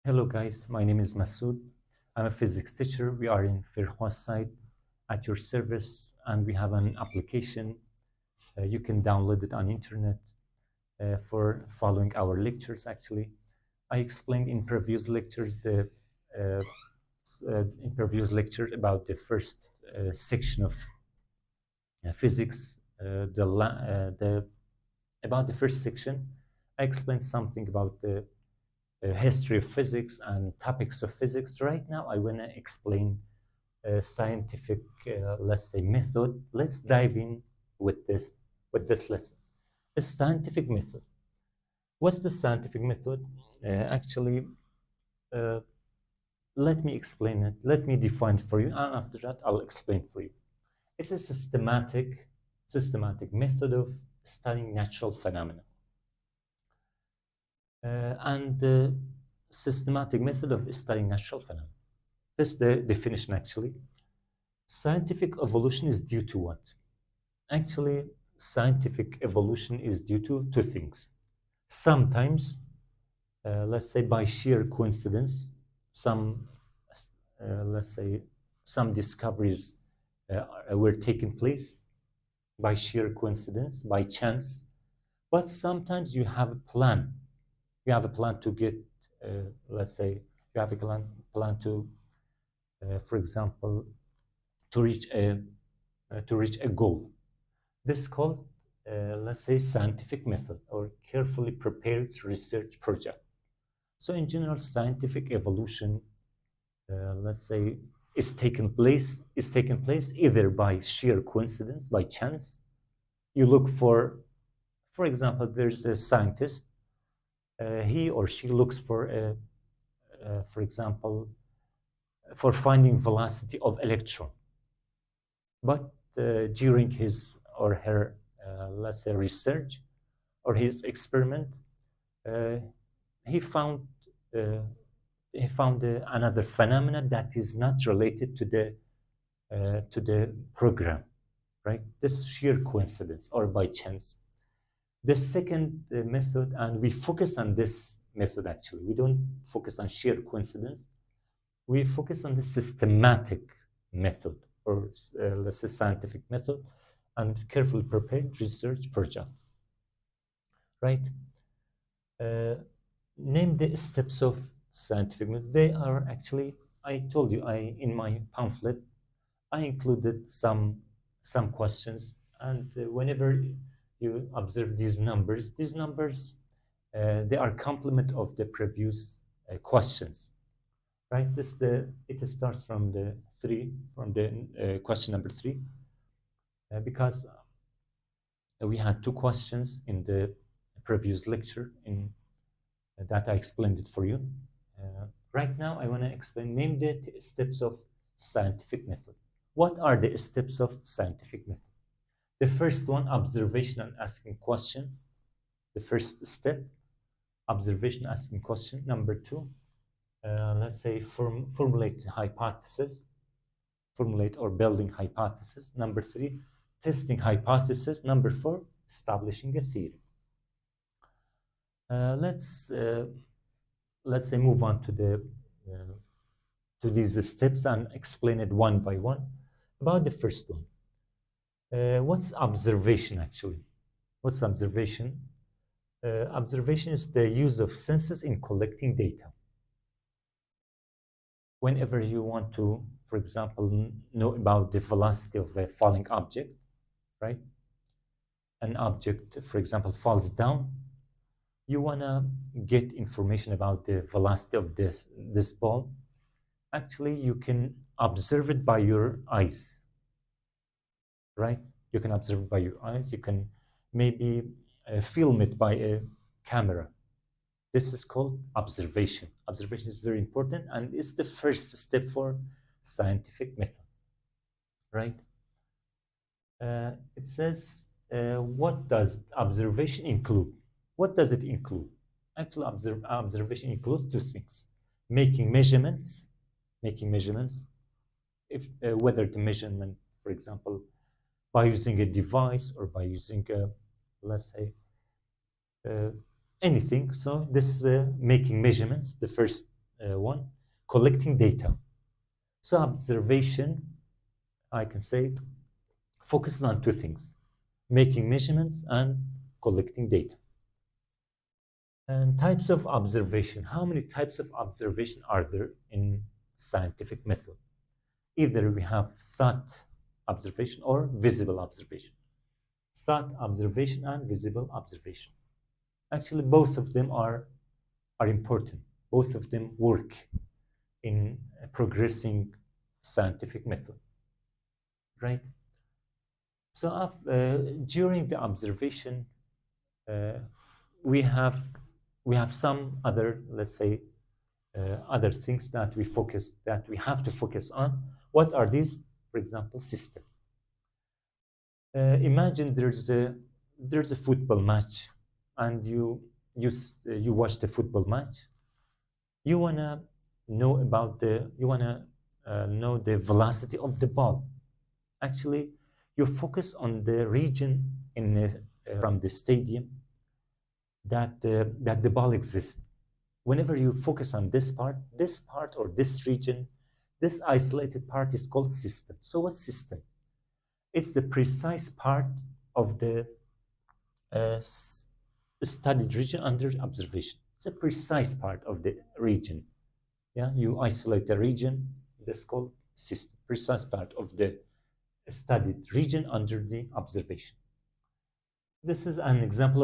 Hello guys, my name is Masood. I'm a physics teacher. We are in Firhwa site at your service and we have an application. You can download it on internet for following our lectures actually. I explained in previous lectures uh, about the first section of physics, about the first section. I explained something about the history of physics and topics of physics. Right now, I want to explain a scientific, let's say, method. Let's dive in with this lesson. The scientific method. What's the scientific method? Actually, uh, let me explain it. Let me define it for you, and after that, I'll explain for you. It's a systematic method of studying natural phenomena. And the systematic method of studying natural phenomena. This is the definition actually. Scientific evolution is due to what? Actually, scientific evolution is due to two things. Sometimes, let's say by sheer coincidence, some, let's say, some discoveries were taking place by sheer coincidence, by chance. But sometimes you have a plan. You have a plan to get, let's say, you have a plan to, for example, to reach a goal. This is called, let's say, scientific method or carefully prepared research project. So in general, scientific evolution, let's say, is taking place either by sheer coincidence, by chance. You look for example, there's a scientist. He or she looks for example, for finding velocity of electron. But during his or her, let's say, research or his experiment, uh, he found uh, another phenomena that is not related to the program, right? This sheer coincidence or by chance. The second method, and we focus on this method actually. We don't focus on sheer coincidence. We focus on the systematic method or let's say scientific method and carefully prepared research project, right? Uh, Name the steps of scientific method. They are actually, I told you, in my pamphlet, I included some questions, and whenever you observe these numbers, they are complement of the previous questions, right? It starts from the question number 3, because we had 2 questions in the previous lecture in that I explained it for you. Right now, I want to explain, name the steps of scientific method. What are the steps of scientific method? The first one, observation and asking question. The first step, observation, asking question. Number 2, let's say formulate hypothesis, formulate or building hypothesis. Number 3, testing hypothesis. Number 4, establishing a theory. Let's say move on to these steps and explain it one by one. About the first one, what's observation actually? What's observation? Observation is the use of senses in collecting data. Whenever you want to, for example, know about the velocity of a falling object, right? An object, for example, falls down. You want to get information about the velocity of this ball. Actually, you can observe it by your eyes, right? You can observe it by your eyes. You can maybe film it by a camera. This is called observation. Observation is very important, and it's the first step for scientific method, right? It says, what does observation include? What does it include? Actually, observation includes 2 things: making measurements, if whether the measurement, for example, by using a device or by using a, let's say, anything. So this is making measurements, the first one, collecting data. So observation, I can say, focuses on two things: making measurements and collecting data. And types of observation. How many types of observation are there in scientific method? Either we have thought observation or visible observation. Thought observation and visible observation. Actually, both of them are important. Both of them work in progressing scientific method, right? So during the observation, uh, we have some other, let's say, other things that we have to focus on. What are these? For example, system. Imagine there's a football match, and you watch the football match. You wanna know the velocity of the ball. Actually, you focus on the region from the stadium that the ball exists. Whenever you focus on this part or this region, this isolated part is called system. So what system? It's the precise part of the uh, studied region under observation. It's a precise part of the region. Yeah, you isolate the region. That's called system. Precise part of the studied region under the observation. This is an example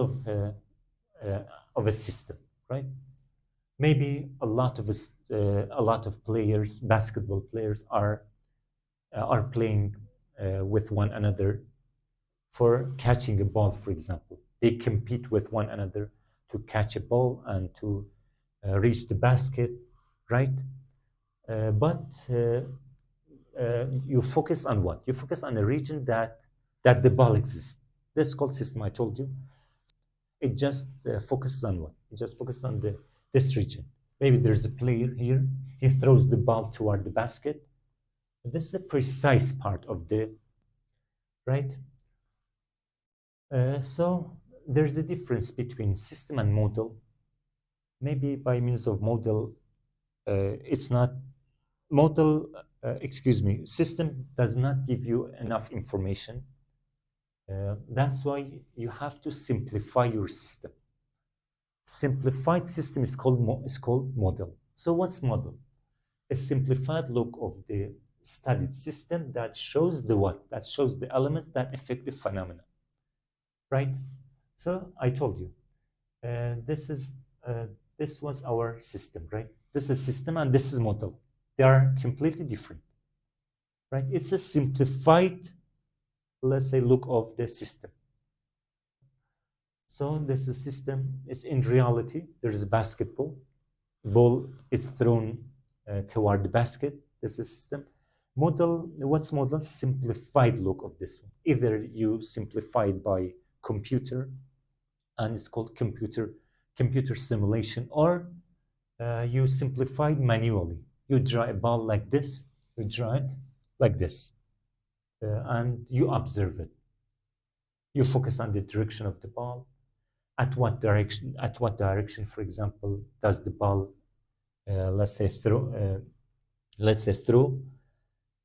of a system, right? Maybe a lot of players, basketball players, are playing with one another for catching a ball, for example. They compete with one another to catch a ball and to reach the basket, right? But you focus on what? You focus on a region that the ball exists. This called system, I told you. It just focuses on what? It just focuses on this region. Maybe there's a player here. He throws the ball toward the basket. This is a precise part of the, right? So there's a difference between system and model. Maybe by means of model, it's not model. Excuse me. System does not give you enough information. That's why you have to simplify your system. Simplified system is called model. So what's model? A simplified look of the studied system that shows the what? That shows the elements that affect the phenomena, right? So I told you, this was our system, right? This is system and this is model. They are completely different, right? It's a simplified, let's say, look of the system. So this is system is in reality, there's a basketball. Ball is thrown toward the basket. This is system. Model, what's model? Simplified look of this one. Either you simplify it by computer, and it's called computer simulation, or you simplify it manually. You draw a ball like this, you draw it like this, and you observe it. You focus on the direction of the ball. At what direction, for example, does the ball, let's say throw,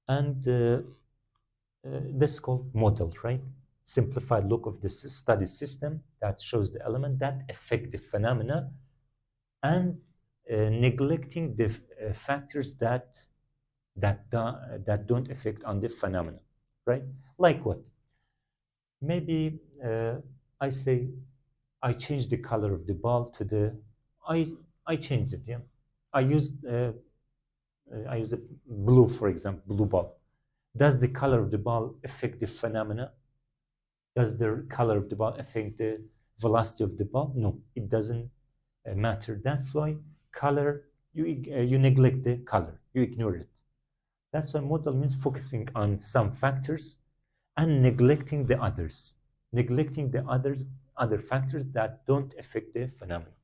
and this is called model, right? Simplified look of the study system that shows the element that affect the phenomena, and neglecting the factors that don't affect on the phenomena, right? Like what? Maybe I say I changed the color of the ball to the I changed it. Yeah, I used a blue, for example, blue ball. Does the color of the ball affect the phenomena? Does the color of the ball affect the velocity of the ball? No, it doesn't matter. That's why color, you neglect the color, you ignore it. That's why model means focusing on some factors and neglecting the others, neglecting the other factors that don't affect the phenomenon.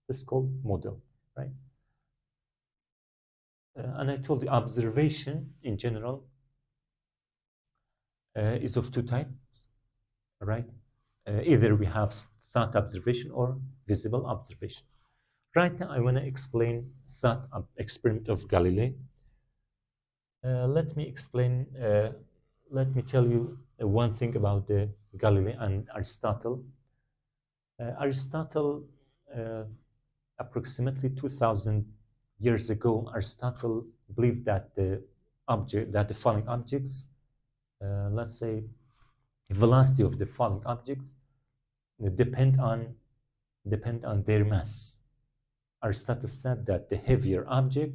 This is called model, right? And I told you observation in general is of two types, right? Either we have thought observation or visible observation. Right now, I want to explain thought experiment of Galilei. Let me explain. Let me tell you one thing about Galilei and Aristotle. Aristotle, uh, approximately 2,000 years ago, Aristotle believed that the falling objects, let's say, velocity of the falling objects, depend on their mass. Aristotle said that the heavier object,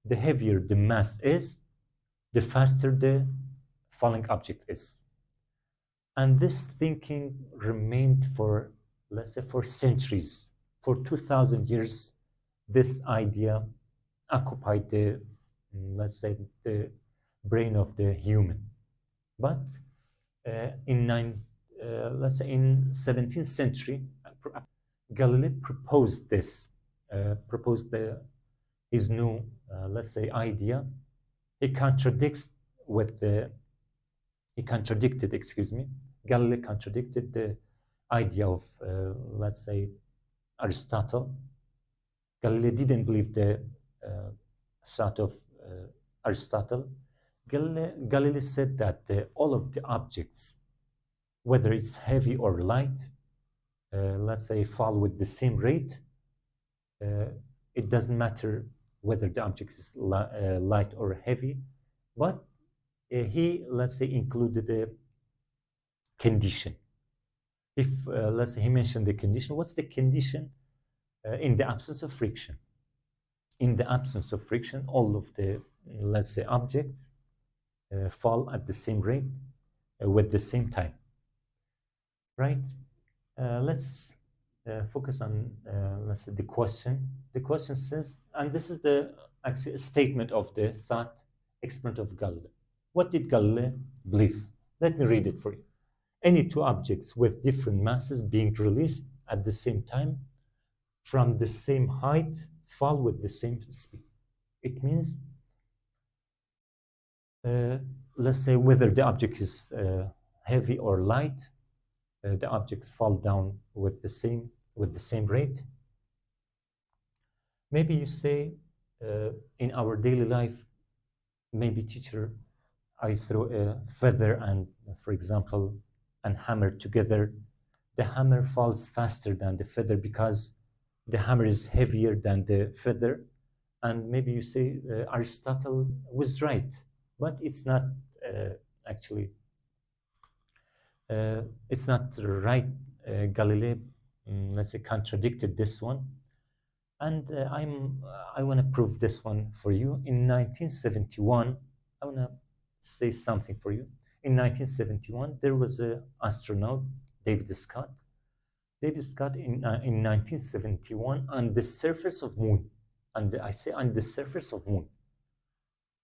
the heavier the mass is, the faster the falling object is. And this thinking remained for, let's say, for centuries. For 2,000 years, this idea occupied the, let's say, the brain of the human. But let's say in 17th century, Galilei proposed this, his new, let's say, idea. He contradicts with the, he contradicted, excuse me, Galilei contradicted the idea of, let's say, Aristotle. Galilei didn't believe the thought of Aristotle. Galilei said that all of the objects, whether it's heavy or light, let's say, fall with the same rate. It doesn't matter whether the object is light or heavy, but he, let's say, included a condition. If, let's say, he mentioned the condition, what's the condition? In the absence of friction. In the absence of friction, all of the, let's say, objects fall at the same rate with the same time, right? Let's focus on, let's say, the question. The question says, and this is the actually statement of the thought experiment of Galilei. What did Galilei believe? Let me read it for you. Any two objects with different masses being released at the same time from the same height fall with the same speed. It means, let's say, whether the object is heavy or light, the objects fall down with the same rate. Maybe you say, in our daily life, maybe teacher, I throw a feather and, for example, and hammer together. The hammer falls faster than the feather because the hammer is heavier than the feather. And maybe you say Aristotle was right, but it's not actually. It's not right. Galilei, let's say, contradicted this one, and I want to prove this one for you. In 1971, I want to say something for you. In 1971, there was an astronaut, David Scott. David Scott in 1971 on the surface of moon, and I say on the surface of moon.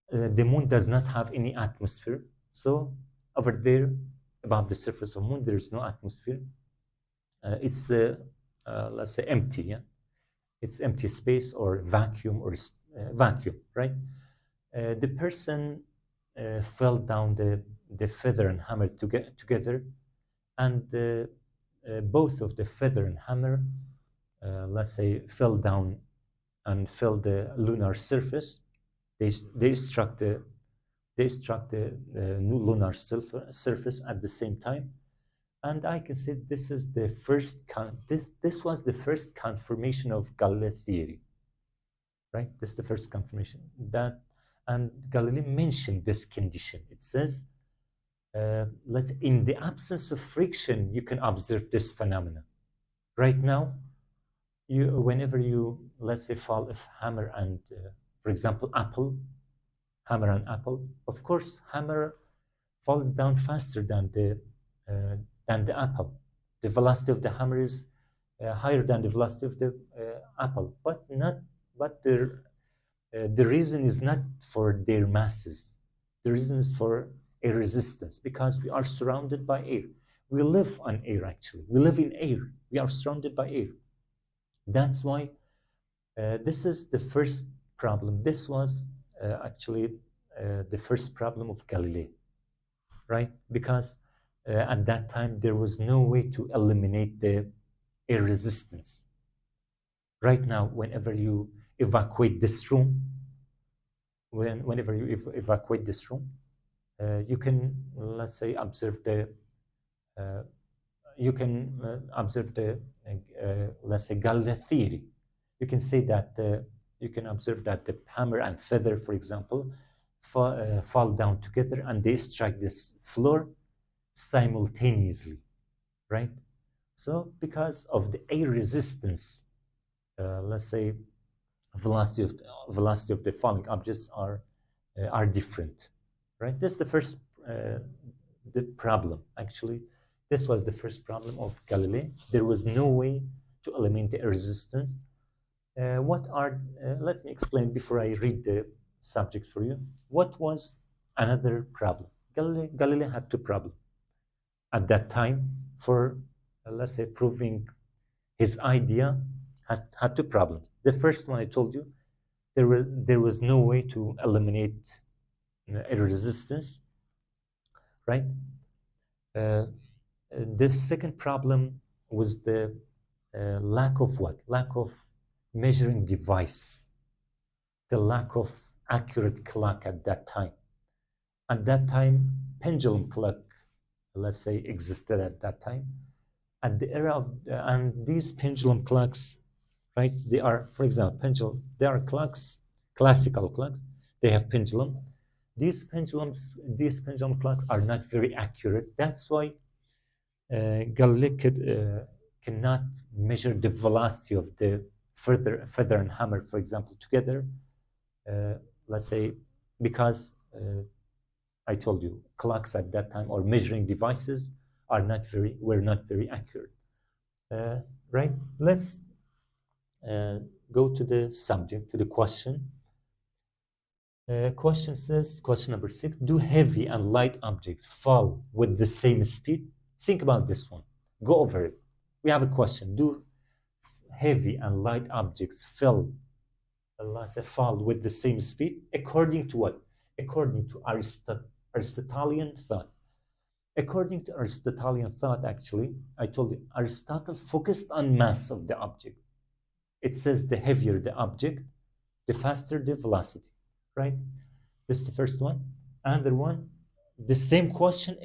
The moon does not have any atmosphere, so over there, above the surface of moon, there is no atmosphere. It's let's say empty, yeah. It's empty space or vacuum or vacuum, right? The person fell down the feather and hammer together, and both of the feather and hammer, let's say, fell down and fell the lunar surface. They struck the new lunar surface at the same time, and I can say this is the first this was the first confirmation of Galilei's theory, right? This is the first confirmation that, and Galilei mentioned this condition. It says, let's, in the absence of friction, you can observe this phenomenon. Right now, whenever you, let's say, fall of hammer and, for example, hammer and apple, of course, hammer falls down faster than the apple. The velocity of the hammer is higher than the velocity of the apple, but the reason is not for their masses. The reason is for air resistance, because we are surrounded by air. We live on air, actually. We live in air. We are surrounded by air. That's why this is the first problem. This was actually the first problem of Galilei, right? Because at that time, there was no way to eliminate the air resistance, Right now, whenever you evacuate this room, whenever you evacuate this room, you can, let's say, observe the uh, let's say, Galilei theory. You can say that you can observe that the hammer and feather, for example, fall down together and they strike this floor simultaneously, right? So because of the air resistance, let's say, velocity of the falling objects are different, right? This is the first the problem. Actually, this was the first problem of Galilei. There was no way to eliminate the resistance. Let me explain before I read the subject for you. What was another problem? Galilei had two problems at that time for, let's say, proving his idea. Had two problems. The first one I told you, there was no way to eliminate a resistance, right? Uh, the second problem was the lack of what? Lack of measuring device, the lack of accurate clock at that time. At that time, pendulum clock, let's say, existed at that time. At the era of, and these pendulum clocks, right? They are, for example, they are clocks, classical clocks. They have pendulum. These pendulum clocks are not very accurate. That's why Galilei cannot measure the velocity of the feather and hammer, for example, together. Uh, let's say, because I told you, clocks at that time or measuring devices were not very accurate. Uh, right? Let's uh, go to the subject, to the question. Question number 6, do heavy and light objects fall with the same speed? Think about this one. Go over it. We have a question. Do heavy and light objects fall with the same speed? According to what? According to Aristotelian thought. According to Aristotelian thought, actually, I told you, Aristotle focused on mass of the object. It says the heavier the object, the faster the velocity, right? This is the first one. Another one, the same question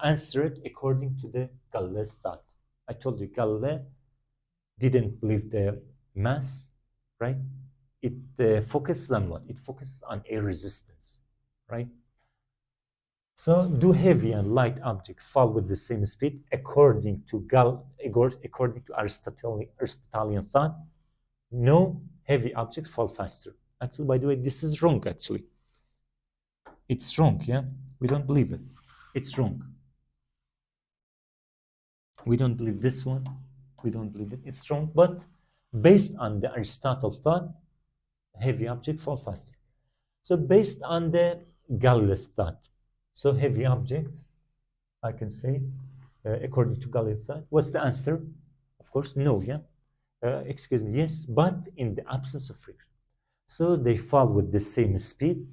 answered according to the Galilei thought. I told you Galilei didn't believe the mass, right? It focuses on what? It focuses on air resistance, right? So, do heavy and light objects fall with the same speed according to Aristotelian thought? No, heavy objects fall faster. Actually, by the way, this is wrong. Actually, it's wrong. Yeah, we don't believe it. It's wrong. We don't believe this one. We don't believe it. It's wrong. But based on the Aristotle thought, heavy objects fall faster. So based on the Galilei thought, so heavy objects, I can say, according to Galilei thought, what's the answer? Of course, no. Yeah. Excuse me. Yes, but in the absence of friction. So they fall with the same speed.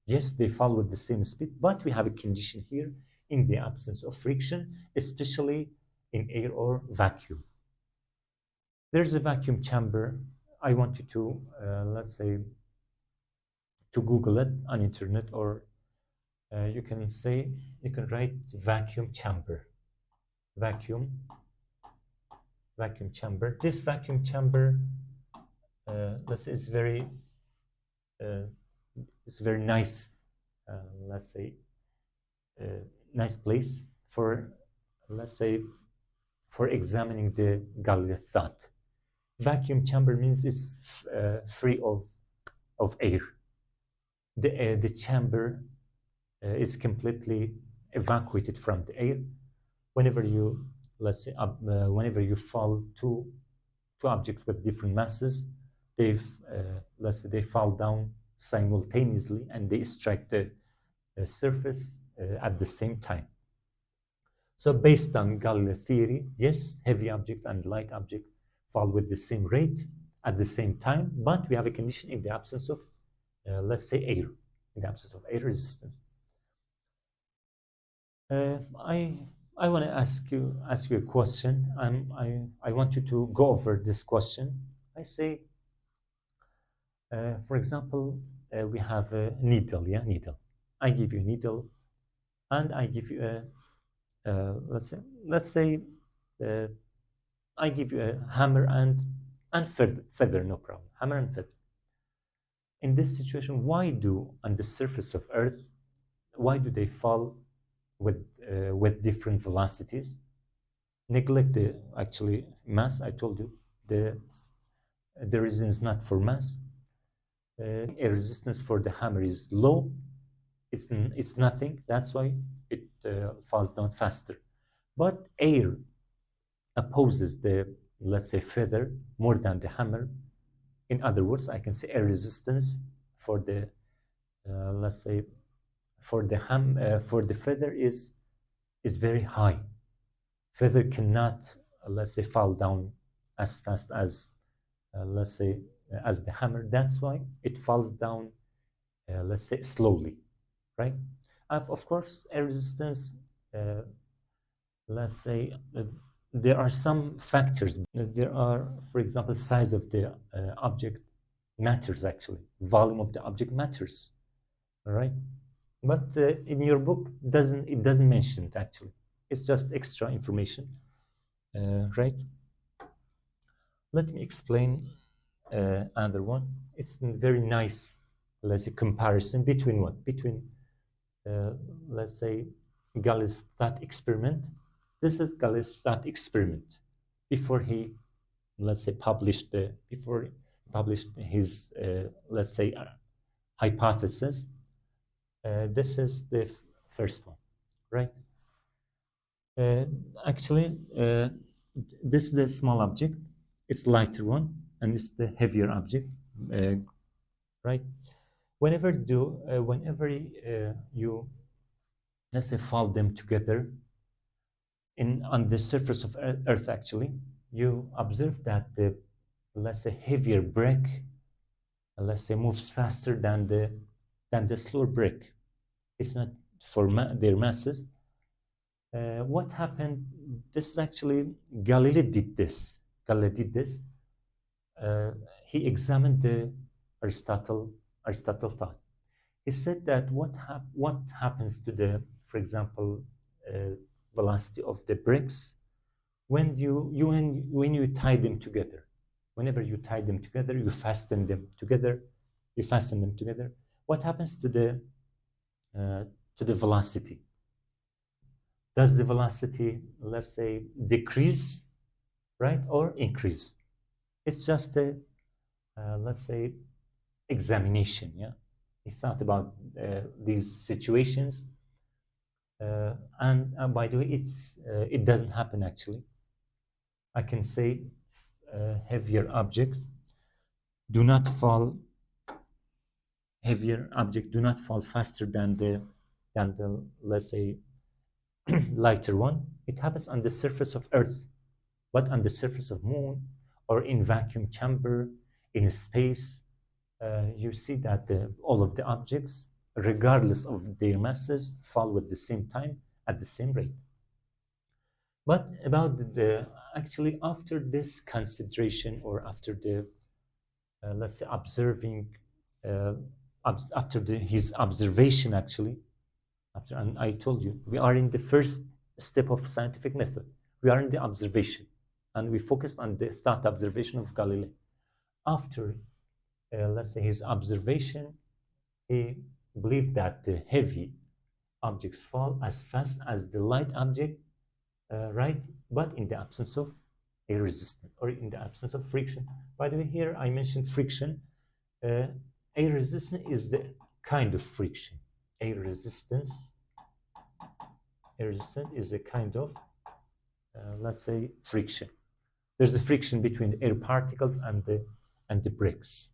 Yes, they fall with the same speed, but we have a condition here in the absence of friction, especially in air or vacuum. There's a vacuum chamber. I want you to, let's say, to Google it on internet, or you can write vacuum chamber. Vacuum chamber. This vacuum chamber, let's say, uh, it's very nice. Let's say, nice place for, let's say, for examining the Galilei thought. Vacuum chamber means it's free of air. The chamber is completely evacuated from the air. Whenever you, let's say, whenever you fall two objects with different masses, let's say, they fall down simultaneously and they strike the surface at the same time. So based on Galilei theory, yes, heavy objects and light objects fall with the same rate at the same time, but we have a condition in the absence of, let's say, air, in the absence of air resistance. I want to ask you a question. I want you to go over this question. I say, for example, we have a needle, yeah, needle. I give you a needle, and I give you a, let's say, uh, I give you a hammer and feather, no problem. Hammer and feather. In this situation, why do on the surface of Earth, why do they fall with different velocities? Neglect the actually mass. I told you the the reason is not for mass. A resistance for the hammer is low. It's nothing. That's why it falls down faster. But air opposes the, let's say, feather more than the hammer. In other words, I can say air resistance for the, let's say, for the feather is very high. Feather cannot, let's say, fall down as fast as, let's say, as the hammer. That's why it falls down, let's say, slowly, right? Of course, air resistance, uh, let's say, there are some factors. There are, for example, size of the object matters actually. Volume of the object matters, all right? But in your book, it doesn't mention it actually. It's just extra information, right? Let me explain another one. It's a very nice, let's say, comparison between what? Between, uh, let's say, Galileo's thought experiment. This is Galileo's thought experiment before he, let's say, before he published his, let's say, hypothesis. This is the first one, right? Uh, actually, this is the small object. It's lighter one, and it's the heavier object, uh, right? Whenever you, let's say, fold them together in on the surface of Earth, actually, you observe that the, let's say, heavier brick, let's say, moves faster than the slower brick. It's not for their masses. What happened? This is actually Galilei did this. Galilei did this. Uh, he examined the Aristotle thought. He said that what happens to the, for example, velocity of the bricks when you tie them together. Whenever you tie them together, you fasten them together. You fasten them together. What happens uh, to the velocity? Does the velocity, let's say, decrease, right, or increase? It's just a, let's say, examination. Yeah, he thought about these situations, and by the way, it doesn't happen actually. I can say heavier objects do not fall. Heavier object do not fall faster than the, let's say, lighter one. It happens on the surface of Earth, but on the surface of Moon or in vacuum chamber in space, you see that all of the objects, regardless of their masses, fall with the same time at the same rate. But about the actually after this consideration or after the, let's say, observing, uh, after his observation actually, after, and I told you we are in the first step of scientific method. We are in the observation, and we focused on the thought observation of Galilei. After, let's say, his observation, he believed that the heavy objects fall as fast as the light object, right? But in the absence of a resistance or in the absence of friction. By the way, here I mentioned friction. Uh, a resistance is the kind of friction. A resistance, a resistance is a kind of, let's say, friction. There's a friction between the air particles and the bricks,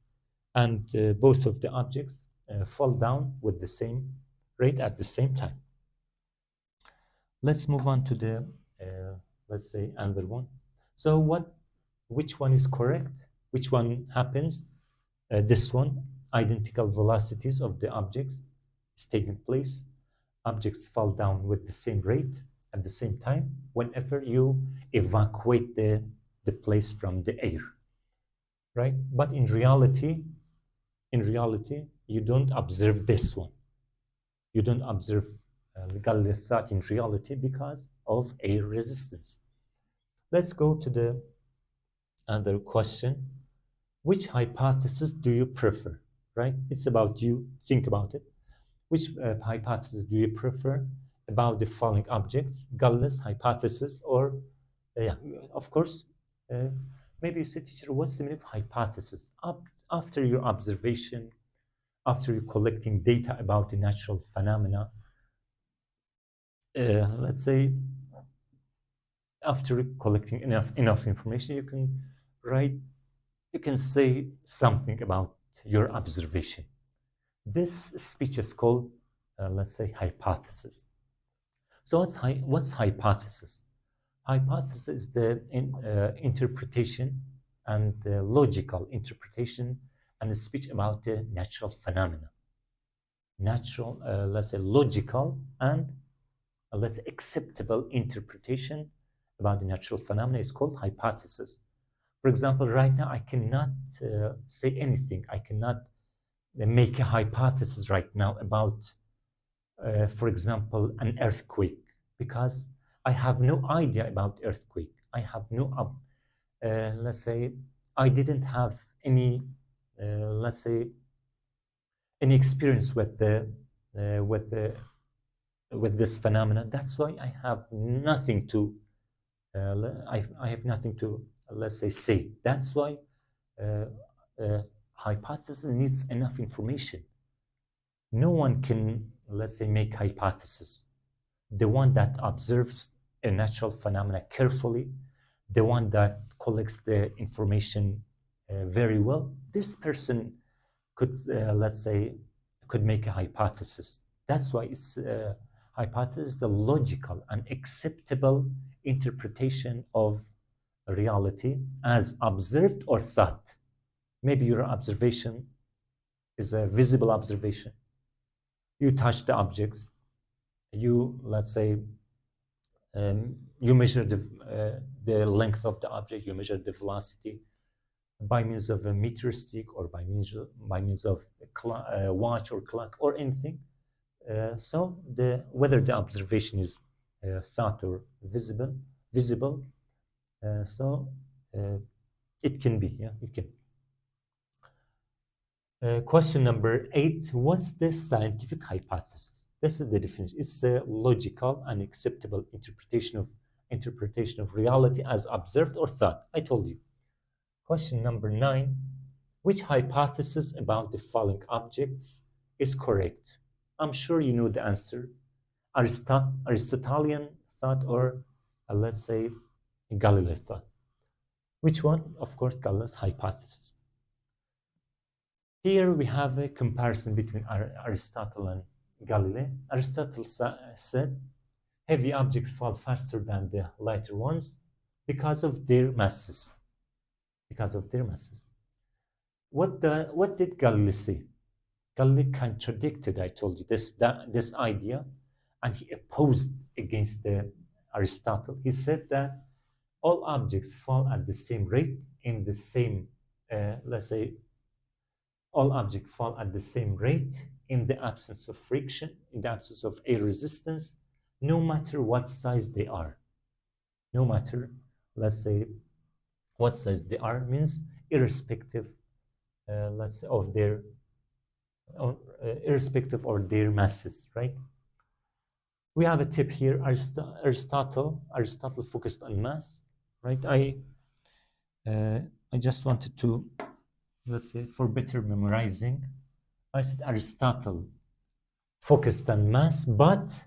and both of the objects fall down with the same rate at the same time. Let's move on to the, let's say, another one. So which one is correct? Which one happens? This one, identical velocities of the objects is taking place. Objects fall down with the same rate at the same time whenever you evacuate the place from the air. right? But in reality, you don't observe this one. You don't observe Galilei thought in reality because of air resistance. Let's go to the other question. Which hypothesis do you prefer? Right? It's about you. Think about it. Which hypothesis do you prefer about the falling objects? Galilei's hypothesis, or yeah, of course, uh, maybe you say, teacher, what's the meaning of hypothesis? After your observation, after you're collecting data about the natural phenomena, let's say after collecting enough information, you can say something about your observation. This speech is called, let's say, hypothesis. So what's hypothesis? Hypothesis is the interpretation and the logical interpretation and the speech about the natural phenomena. Natural, let's say, logical and let's say acceptable interpretation about the natural phenomena is called hypothesis. For example, right now I cannot say anything. I cannot make a hypothesis right now about, for example, an earthquake, because I have no idea about earthquake. I have no, let's say, I didn't have any, let's say, any experience with the with this phenomenon. That's why I have nothing to, I have nothing to, let's say. That's why uh, hypothesis needs enough information. No one can, let's say, make hypothesis. The one that observes a natural phenomena carefully, the one that collects the information very well, this person could, let's say, could make a hypothesis. That's why it's hypothesis, the logical and acceptable interpretation of reality as observed or thought. Maybe your observation is a visible observation. You touch the objects, you, let's say, you measure the length of the object, you measure the velocity by means of a meter stick or by means of a watch or clock or anything. So whether the observation is thought or visible, so it can be, yeah, it can. Question number 8, what's the scientific hypothesis? This is the definition. It's a logical and acceptable interpretation of reality as observed or thought. I told you. Question number 9, which hypothesis about the falling objects is correct? I'm sure you know the answer. Aristotelian thought, or let's say Galilei thought. Which one? Of course, Galilei's hypothesis. Here we have a comparison between Aristotle and Galilei. Aristotle said heavy objects fall faster than the lighter ones because of their masses. Because of their masses. What did Galilei say? Galilei contradicted, I told you, this idea, and he opposed against Aristotle. He said that all objects fall at the same rate in the same, let's say, all objects fall at the same rate in the absence of friction, in the absence of air resistance, no matter what size they are. No matter, let's say, what size they are means irrespective, let's say, of their, irrespective of their masses, right? We have a tip here. Aristotle focused on mass, right? I just wanted to, let's say, for better memorizing, I said Aristotle focused on mass, but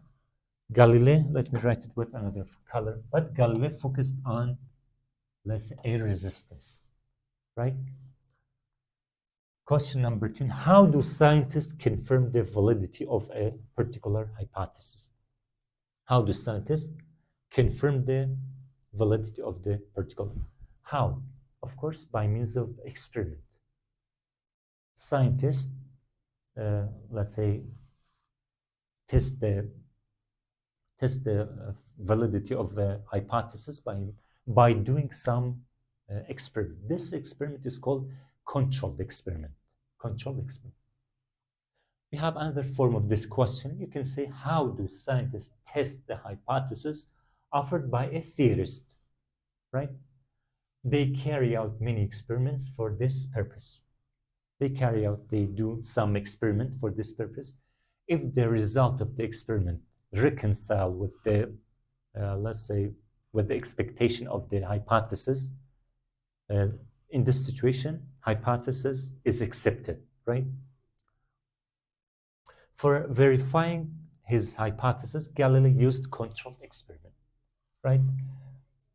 Galilei, let me write it with another color, but Galilei focused on, let's say, air resistance, right? Question number 10, how do scientists confirm the validity of a particular hypothesis? How do scientists confirm the validity of the particular? How? Of course, by means of experiment. Scientists, let's say, test the validity of the hypothesis by doing some experiment. This experiment is called controlled experiment. Controlled experiment. We have another form of this question. You can say, how do scientists test the hypothesis offered by a theorist, right? They carry out many experiments for this purpose. They do some experiment for this purpose. If the result of the experiment reconcile with the, let's say, with the expectation of the hypothesis, in this situation, hypothesis is accepted, right? For verifying his hypothesis, Galilei used controlled experiment, right?